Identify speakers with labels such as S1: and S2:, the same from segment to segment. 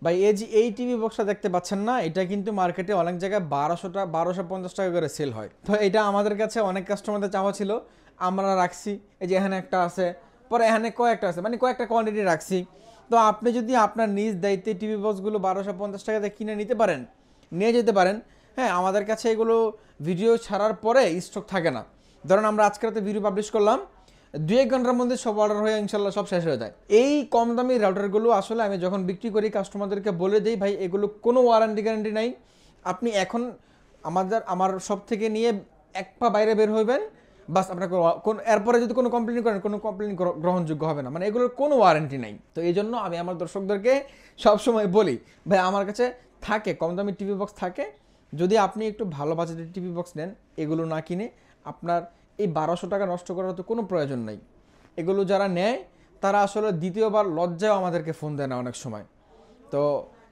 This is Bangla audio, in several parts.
S1: ভাই এই যে এই টিভি বক্সটা দেখতে পাচ্ছেন না, এটা কিন্তু মার্কেটে অনেক জায়গায় 1250 টাকা করে সেল হয়। তো এটা আমাদের কাছে অনেক কাস্টমারদের চাওয়া ছিল, আমরা রাখছি। এই যে এখানে একটা আছে, পরে এখানে কয়েকটা আছে, মানে কয়েকটা কোয়ান্টিটি রাখছি। তো আপনি যদি আপনার নিজ দায়িত্বে টিভি বক্সগুলো 1250 টাকাতে কিনে নিতে পারেন, নিয়ে যেতে পারেন। হ্যাঁ, আমাদের কাছে এগুলো ভিডিও ছাড়ার পরে স্টক থাকে না। ধরুন আমরা আজকে রাতে ভিডিও পাবলিশ করলাম, 2-1 ঘন্টার মধ্যে সব অর্ডার হয়ে ইনশাল্লাহ সব শেষ হয়ে যায়। এই কম দামি রাউটারগুলো আসলে আমি যখন বিক্রি করি কাস্টমারদেরকে বলে দিই, ভাই এগুলো কোনো ওয়ারেন্টি গ্যারান্টি নাই। আপনি এখন আমার সব থেকে নিয়ে এক পা বাইরে বের হইবেন, বাস আপনাকে কোন এরপরে যদি কোনো কমপ্লেন করেন, কোনো কমপ্লেন গ্রহণযোগ্য হবে না, মানে এগুলোর কোনো ওয়ারেন্টি নাই। তো এই জন্য আমি আমার দর্শকদেরকে সবসময় বলি, ভাই আমার কাছে থাকে কম দামি টিভি বক্স থাকে, যদি আপনি একটু ভালো বাজেটের টিভি বক্স নেন, এগুলো না কিনে আপনার এই 1200 টাকা নষ্ট করার তো কোনো প্রয়োজন নাই। এগুলো যারা নেয় তারা আসলে দ্বিতীয়বার লজ্জায় আমাদেরকে ফোন দেয় না অনেক সময়। তো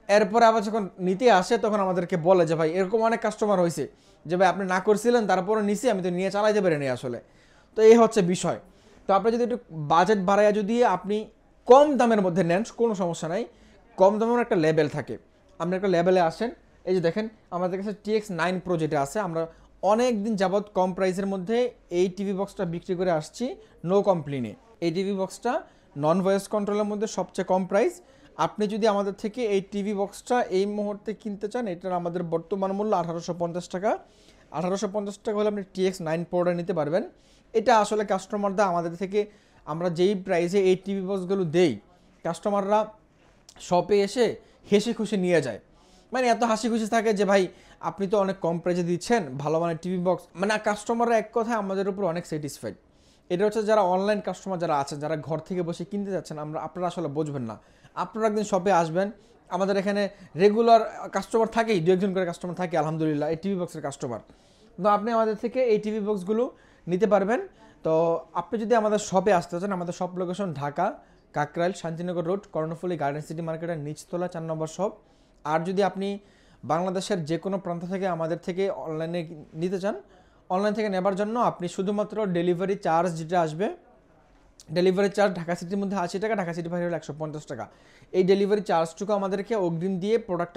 S1: এরপরে আবার যখন নিতে আসে তখন আমাদেরকে বলে যে ভাই এরকম অনেক কাস্টমার হয়েছে যে ভাই আপনি না করছিলেন তারপরে নিছি, আমি তো নিয়ে চালাইতে পারিনি আসলে। তো এই হচ্ছে বিষয়। তো আপনি যদি একটু বাজেট বাড়াইয়া যদি আপনি কম দামের মধ্যে নেন, কোনো সমস্যা নাই। কম দামের একটা লেভেল থাকে, আপনি একটা লেভেলে আসেন। এই যে দেখেন আমাদের কাছে TX9 Pro যেটা আছে, আমরা অনেক দিন যাবৎ কম প্রাইসের মধ্যে এই টিভি বক্সটা বিক্রি করে আসছি, নো কমপ্লেনে। এই টিভি বক্সটা নন ভয়েস কন্ট্রোলের মধ্যে সবচেয়ে কম প্রাইস। আপনি যদি আমাদের থেকে এই টিভি বক্সটা এই মুহূর্তে কিনতে চান, এটার আমাদের বর্তমান মূল্য 1850 টাকা। 1850 টাকা হলে আপনি TX9 Proটা নিতে পারবেন। এটা আসলে কাস্টমাররা আমাদের থেকে, আমরা যেই প্রাইসে এই টিভি বক্সগুলো দেই, কাস্টমাররা শপে এসে হেসে খুশি নিয়ে যায়। মানে এত হাসি খুশি থাকে যে ভাই আপনি তো অনেক কম প্রাইসে দিচ্ছেন ভালো মানের টিভি বক্স, মানে কাস্টমাররা এক কথায় আমাদের উপর অনেক স্যাটিসফাইড। এটা হচ্ছে যারা অনলাইন কাস্টমার যারা আছেন, যারা ঘর থেকে বসে কিনতে যাচ্ছেন, আপনারা আসলে বুঝবেন না। আপনারা একদিন শপে আসবেন, আমাদের এখানে রেগুলার কাস্টমার থাকেই, 2-1 জন করে কাস্টমার থাকে আলহামদুলিল্লাহ এই টিভি বক্সের কাস্টমার। তো আপনি আমাদের থেকে এই টিভি বক্সগুলো নিতে পারবেন। তো আপনি যদি আমাদের শপে আসতে চান, আমাদের shop location Dhaka Kakrail Shantinagar road, Karnaphuli garden city মার্কেটের নিচতলা 4 নম্বর শপ। আর যদি আপনি বাংলাদেশের যে কোনো প্রান্ত থেকে আমাদের থেকে অনলাইনে নিতে চান, অনলাইন থেকে নেবার জন্য আপনি শুধুমাত্র ডেলিভারি চার্জ যেটা আসবে, ডেলিভারি চার্জ ঢাকা সিটির মধ্যে 80 টাকা, ঢাকা সিটি বাইরে হলে 150 টাকা। এই ডেলিভারি চার্জটুকু আমাদেরকে অগ্রিম দিয়ে প্রোডাক্ট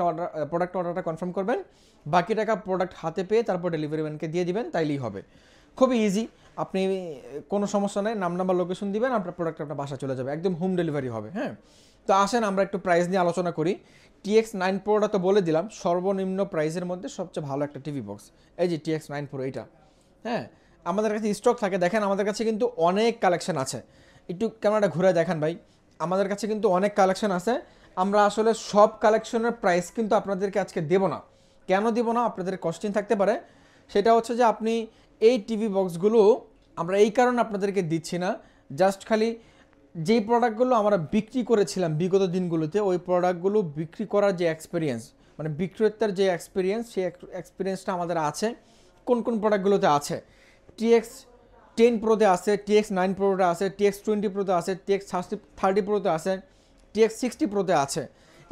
S1: অর্ডারটা কনফার্ম করবেন। বাকি টাকা প্রোডাক্ট হাতে পেয়ে তারপর ডেলিভারি ম্যানকে দিয়ে দিবেন, তাইলেই হবে। খুবই ইজি। আপনি কোনো সমস্যা নেই, নাম্বার লোকেশন দিবেন, আপনার প্রোডাক্ট আপনার বাসা চলে যাবে, একদম হোম ডেলিভারি হবে। হ্যাঁ, তো আসেন আমরা একটু প্রাইস নিয়ে আলোচনা করি। TX9 Proটা তো বলে দিলাম, সর্বনিম্ন প্রাইসের মধ্যে সবচেয়ে ভালো একটা টিভি বক্স। এই যে TX9 Pro এইটা, হ্যাঁ আমাদের কাছে স্টক থাকে। দেখেন আমাদের কাছে কিন্তু অনেক কালেকশন আছে, একটু ক্যামেরাটা ঘুরে দেখেন ভাই, আমাদের কাছে কিন্তু অনেক কালেকশন আছে। আমরা আসলে সব কালেকশনের প্রাইস কিন্তু আপনাদেরকে আজকে দেব না। কেন দিব না, আপনাদের কোশ্চেন থাকতে পারে। সেটা হচ্ছে যে আপনি এই টিভি বক্সগুলো আমরা এই কারণে আপনাদেরকে দিচ্ছি না, জাস্ট খালি যেই প্রোডাক্টগুলো আমরা বিক্রি করেছিলাম বিগত দিনগুলোতে, ওই প্রোডাক্টগুলো বিক্রি করার যে এক্সপিরিয়েন্স, মানে বিক্রেতার যে এক্সপিরিয়েন্স, সেই এক্সপিরিয়েন্সটা আমাদের আছে। কোন কোন প্রোডাক্টগুলোতে আছে, TX10 Proতে আছে, TX9 Proতে আছে, TX20 Proতে আছে, TX30 Proতে আছে, TX60 Proতে আছে।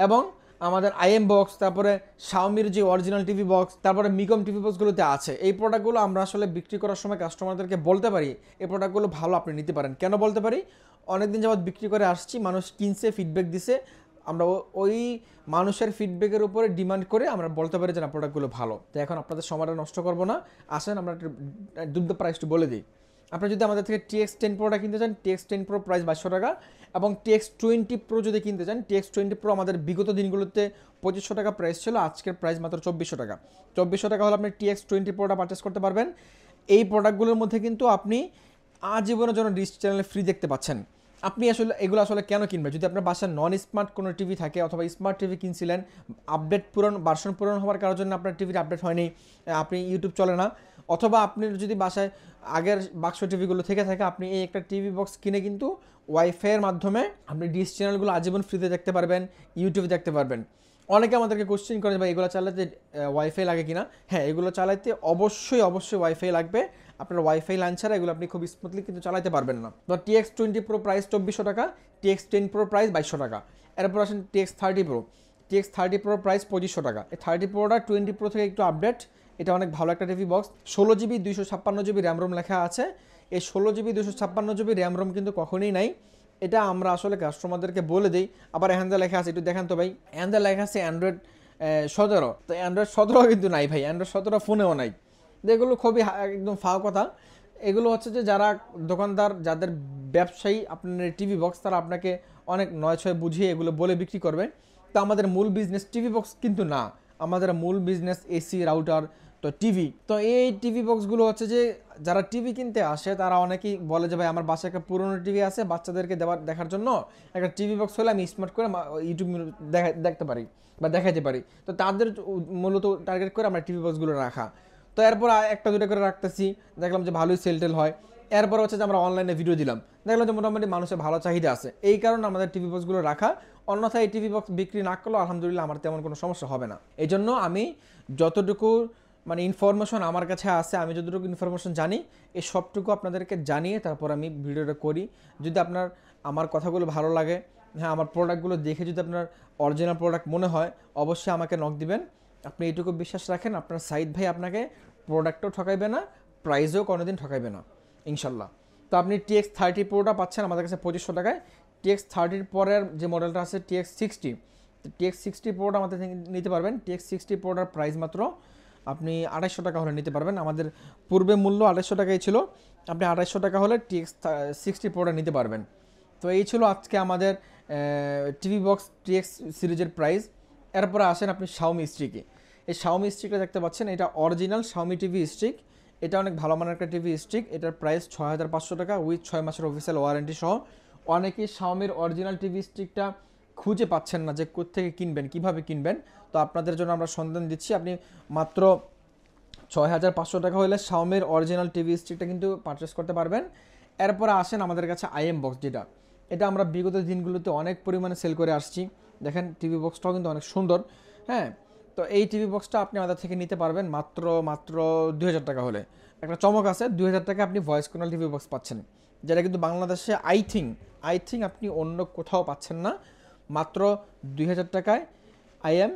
S1: এবং আমাদের IM বক্স, তারপরে শাওমির যে অরিজিনাল টিভি বক্স, তারপরে মিকম টিভি বক্সগুলোতে আছে। এই প্রোডাক্টগুলো আমরা আসলে বিক্রি করার সময় কাস্টমারদেরকে বলতে পারি এই প্রোডাক্টগুলো ভালো, আপনি নিতে পারেন। কেন বলতে পারি, অনেকদিন যাবৎ বিক্রি করে আসছি, মানুষ কিনছে, ফিডব্যাক দিছে, আমরা ওই মানুষের ফিডব্যাকের উপরে ডিমান্ড করে আমরা বলতে পারি যে না প্রোডাক্টগুলো ভালো। তো এখন আপনাদের সময়টা নষ্ট করব না, আসেন আমরা দুধ প্রাইসটা বলে দিই। আপনি যদি আমাদের থেকে TX10 Proটা কিনতে চান, TX10 Pro প্রাইস 2200 টাকা। এবং TX20 Pro যদি কিনতে চান, TX20 Pro আমাদের বিগত দিনগুলোতে 2500 টাকা প্রাইস ছিল, আজকের প্রাইস মাত্র 2400 টাকা। 2400 টাকা হলে আপনি TX20 Proটা পারচেস করতে পারবেন। এই প্রোডাক্টগুলোর মধ্যে কিন্তু আপনি আজীবনের জন্য ডিশ চ্যানেলে ফ্রি দেখতে পাচ্ছেন। আপনি আসলে এগুলো আসলে কেন কিনবেন, যদি আপনার বাসায় নন স্মার্ট কোনো টিভি থাকে অথবা স্মার্ট টিভি কিনছিলেন, আপডেট ভার্সন পূরণ হওয়ার কারণের জন্য আপনার টিভির আপডেট হয়নি, আপনি ইউটিউব চলে না, অথবা আপনি যদি বাসায় আগের বাক্স টিভিগুলো থেকে থাকে, আপনি এই একটা টিভি বক্স কিনে কিন্তু ওয়াইফাইয়ের মাধ্যমে আপনি ডিশ চ্যানেলগুলো আজীবন ফ্রিতে দেখতে পারবেন, ইউটিউবে দেখতে পারবেন। অনেকে আমাদেরকে কোশ্চেন করে ভাই এগুলো চালাতে ওয়াইফাই লাগে কিনা। হ্যাঁ, এগুলো চালাতে অবশ্যই ওয়াইফাই লাগবে। আপনার ওয়াইফাই লাইন ছাড়া এগুলো আপনি খুব স্মুথলি কিন্তু চালাতে পারবেন না। তো TX20 Pro প্রাইস 2400 টাকা, TX10 Pro প্রাইস 2200 টাকা। এরপর আসেন TX30 Pro। TX30 Pro price 2500 টাকা। এই 30 Proটা 20 Pro থেকে একটু আপডেট, এটা অনেক ভালো একটা TV box. 16 GB 256 GB RAM ROM লেখা আছে। এই 16 GB 256 GB র্যাম রোম কিন্তু কখনোই নাই এটা আমরা আসলে কাস্টমারদেরকে বলে দিই। আবার এখানে লেখা আছে, একটু দেখেন তো ভাই, এখানে লেখা আছে অ্যান্ড্রয়েড 17, তো অ্যান্ড্রয়েড 17 কিন্তু নাই ভাই, অ্যান্ড্রয়েড 17 ফোনেও নাই। তো এগুলো খুবই একদম ফাও কথা। এগুলো হচ্ছে যে যারা দোকানদার, যাদের ব্যবসায়ী আপনার টিভি বক্স, তারা আপনাকে অনেক নয় ছয় বুঝিয়ে এগুলো বলে বিক্রি করবে। তো আমাদের মূল বিজনেস টিভি বক্স কিন্তু না, আমাদের মূল বিজনেস এসি, রাউটার, তো টিভি। তো এই টিভি বক্সগুলো হচ্ছে যে যারা টিভি কিনতে আসে তারা অনেকেই বলে যে ভাই আমার বাসায় একটা পুরনো টিভি আছে, বাচ্চাদেরকে দেখার জন্য একটা টিভি বক্স হলে আমি স্মার্ট করে ইউটিউব দেখতে পারি বা দেখাতে পারি। তো তাদের মূলত টার্গেট করে আমরা টিভি বক্সগুলো রাখা। তো এরপর একটা দুটো করে রাখতেছি, দেখলাম যে ভালোই সেল হয়। এরপর হচ্ছে যে আমরা অনলাইনে ভিডিও দিলাম, দেখলাম যে মোটামুটি মানুষের ভালো চাহিদা আছে, এই কারণে আমাদের টিভি বক্সগুলো রাখা। অন্যথায় এই টিভি বক্স বিক্রি না করলেও আলহামদুলিল্লাহ আমার তেমন কোনো সমস্যা হবে না। এই জন্য আমি যতটুকু মানে ইনফরমেশন আমার কাছে আছে, আমি যতটুকু ইনফরমেশন জানি, এই সবটুকু আপনাদেরকে জানিয়ে তারপর আমি ভিডিওটা করি। যদি আপনার আমার কথাগুলো ভালো লাগে, হ্যাঁ আমার প্রোডাক্টগুলো দেখে যদি আপনার অরিজিনাল প্রোডাক্ট মনে হয়, অবশ্যই আমাকে নক দিবেন। আপনি এইটুকু বিশ্বাস রাখেন, আপনার সাইদ ভাই আপনাকে প্রোডাক্টও ঠকাইবে না, প্রাইসেও কোনোদিন ঠকাইবে না ইনশাল্লাহ। তো আপনি TX30 Proটা পাচ্ছেন আমাদের কাছে 2500 টাকায়। TX30 পরের যে মডেলটা আছে TX60, TX60 Proটা আমাদের থেকে নিতে পারবেন। TX60 Proটার প্রাইস মাত্র আপনি 2800 টাকা হলে নিতে পারবেন। আমাদের পূর্বে মূল্য 2800 টাকাই ছিল, আপনি 2800 টাকা হলে TX60 Proটা নিতে পারবেন। তো এই ছিল আজকে আমাদের টিভি বক্স TX সিরিজের প্রাইস। এরপরে আসেন আপনি শাওমি স্টিকে। এই শাওমি স্টিকটা দেখতে পাচ্ছেন, এটা অরিজিনাল শাওমি টিভি স্টিক। এটা অনেক ভালো মানের একটা টিভি স্টিক। এটার প্রাইস 6500 টাকা উইথ 6 মাসের অফিসিয়াল ওয়ারেন্টি সহ। অনেকেই শাওমির অরিজিনাল টিভি স্টিকটা খুঁজে পাচ্ছেন না যে কোত্থেকে কিনবেন, কিভাবে কিনবেন। তো আপনাদের জন্য আমরা সন্ধান দিচ্ছি, আপনি মাত্র 6500 টাকা হলে শাওমির অরিজিনাল টিভি স্টিকটা কিন্তু পারচেস করতে পারবেন। এরপরে আসেন আমাদের কাছে IM বক্স, যেটা এটা আমরা বিগত দিনগুলোতে অনেক পরিমাণে সেল করে আসছি। দেখেন টিভি বক্সটাও কিন্তু অনেক সুন্দর। হ্যাঁ, তো এই টিভি বক্সটা আপনি আমাদের থেকে নিতে পারবেন মাত্র 2000 টাকা হলে। একটা চমক আছে, 2000 টাকা আপনি ভয়েস কন্ট্রোল টিভি বক্স পাচ্ছেন, যেটা কিন্তু বাংলাদেশে আই থিঙ্ক আপনি অন্য কোথাও পাচ্ছেন না। মাত্র 2000 টাকায় IM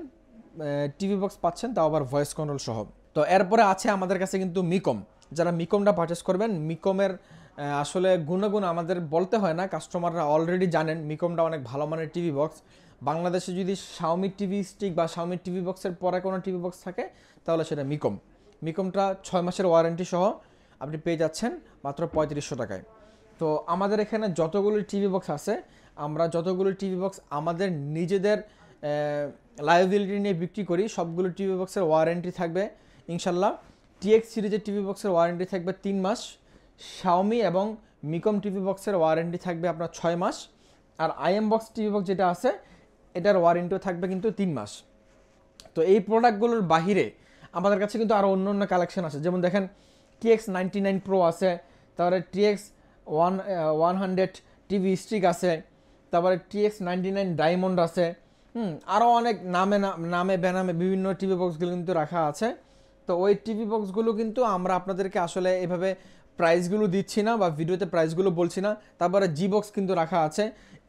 S1: টিভি বক্স পাচ্ছেন, তাও আবার ভয়েস কন্ট্রোল সহ। তো এরপরে আছে আমাদের কাছে কিন্তু মিকম। যারা মিকমটা পারচেস করবেন, মিকমের আসলে গুণাগুণ আমাদের বলতে হয় না, কাস্টমাররা অলরেডি জানেন মিকমটা অনেক ভালো মানের টিভি বক্স। বাংলাদেশে যদি শাওমি টিভি স্টিক বা শাওমি টিভি বক্সের পরে কোনো টিভি বক্স থাকে তাহলে সেটা মিকমটা 6 মাসের ওয়ারেন্টি সহ আপনি পেয়ে যাচ্ছেন মাত্র 3500 টাকায়। তো আমাদের এখানে যতগুলো টিভি বক্স আছে, আমরা যতগুলো টিভি বক্স আমাদের নিজেদের লায়াবিলিটি নিয়ে বিক্রি করি, সবগুলো টিভি বক্সের ওয়ারেন্টি থাকবে ইনশাল্লাহ। TX সিরিজের টিভি বক্সের ওয়ারেন্টি থাকবে 3 মাস, শাওমি এবং মিকম টিভি বক্সের ওয়ারেন্টি থাকবে আপনার 6 মাস, আর IM বক্স টিভি বক্স যেটা আছে এটার ওয়ারেন্টিও থাকবে কিন্তু 3 মাস। তো এই প্রোডাক্টগুলোর বাহিরে আমাদের কাছে কিন্তু আরও অন্য কালেকশন আছে, যেমন দেখেন TX99 Pro আছে, তারপরে TX100 টিভি স্টিক আছে, তারপরে TX99 ডায়মন্ড আছে, আরও অনেক নামে বেনামে বিভিন্ন টিভি বক্সগুলো কিন্তু রাখা আছে। তো ওই টিভি বক্সগুলো কিন্তু আমরা আপনাদেরকে আসলে এভাবে প্রাইসগুলো দিচ্ছি না বা ভিডিওতে প্রাইসগুলো বলছি না। তারপরে জি বক্স কিন্তু রাখা আছে।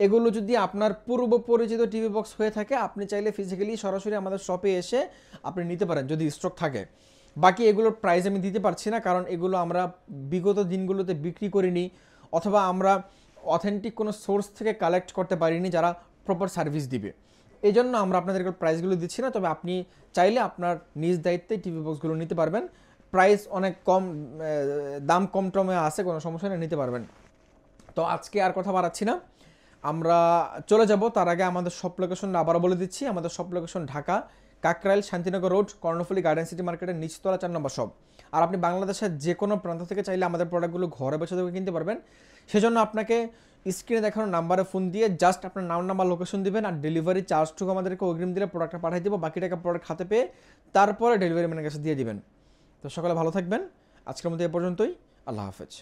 S1: এগুলো যদি আপনার পূর্ব পরিচিত টিভি বক্স হয়ে থাকে, আপনি চাইলে ফিজিক্যালি সরাসরি আমাদের শপে এসে আপনি নিতে পারেন যদি স্টক থাকে। বাকি এগুলোর প্রাইস আমি দিতে পারছি না, কারণ এগুলো আমরা বিগত দিনগুলোতে বিক্রি করিনি, অথবা আমরা অথেন্টিক কোনো সোর্স থেকে কালেক্ট করতে পারিনি যারা প্রপার সার্ভিস দিবে। এই জন্য আমরা আপনাদেরকে প্রাইসগুলো দিচ্ছি না, তবে আপনি চাইলে আপনার নিজ দায়িত্বে টিভি বক্সগুলো নিতে পারবেন। প্রাইস অনেক কম, দাম কম টমে আছে, কোনো সমস্যা নেই, নিতে পারবেন। তো আজকে আর কথা বাড়াচ্ছি না, আমরা চলে যাব। তার আগে আমাদের শপ লোকেশনটা আবারও বলে দিচ্ছি। আমাদের shop location Dhaka Kakrail Shantinagar road, Karnaphuli garden city মার্কেটের নিচতলা 4 নম্বর শপ। আর আপনি বাংলাদেশের যে কোনো প্রান্ত থেকে চাইলে আমাদের প্রোডাক্টগুলো ঘরে বসে থেকে কিনতে পারবেন। সেজন্য আপনাকে স্ক্রিনে দেখানো নাম্বারে ফোন দিয়ে জাস্ট আপনার নাম্বার লোকেশন দিবেন, আর ডেলিভারি চার্জটুকু আমাদেরকে অগ্রিম দিলে প্রোডাক্টটা পাঠিয়ে দেবো, বাকি টাকা প্রোডাক্ট হাতে পেয়ে তারপরে ডেলিভারি ম্যানের কাছে দিয়ে দিবেন। তো সকালে ভালো থাকবেন, আজকের মধ্যে এ পর্যন্তই, আল্লাহ হাফেজ।